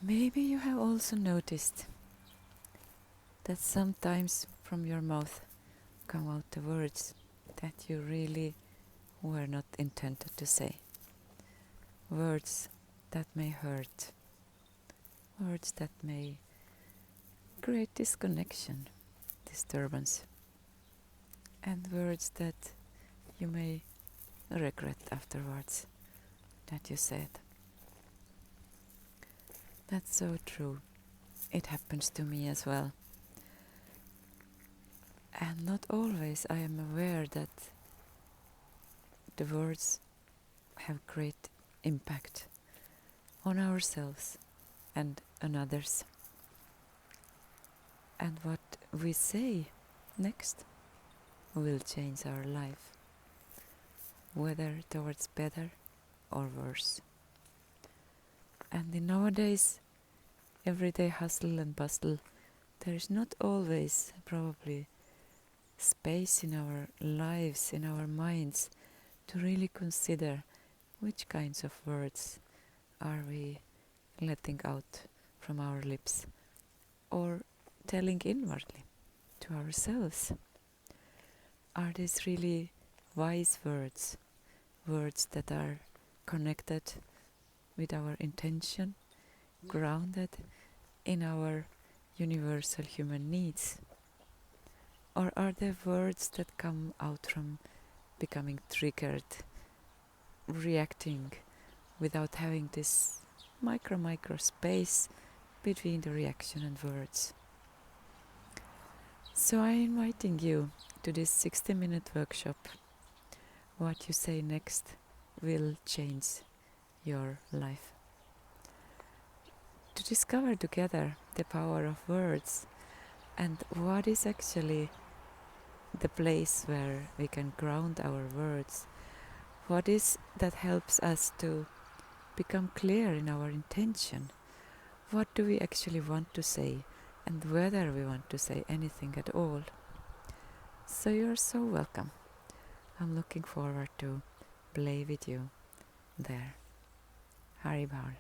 Maybe you have also noticed that sometimes from your mouth come out the words that you really were not intended to say. Words that may hurt. Words that may create disconnection, disturbance. And words that you may regret afterwards that you said. That's so true. It happens to me as well. And not always I am aware that the words have great impact on ourselves and on others. And what we say next will change our life, whether towards better or worse. And in nowadays everyday hustle and bustle, there is not always probably space in our lives, in our minds, to really consider which kinds of words are we letting out from our lips or telling inwardly to ourselves. Are these really wise words, words that are connected with our intention, grounded in our universal human needs? Or are they words that come out from becoming triggered, reacting without having this micro space between the reaction and words? So I'm inviting you to this 60-minute workshop. What you say next will change your life. To discover together the power of words and what is actually the place where we can ground our words. What is that helps us to become clear in our intention? What do we actually want to say and whether we want to say anything at all? So you're so welcome. I'm looking forward to play with you there. Haribol.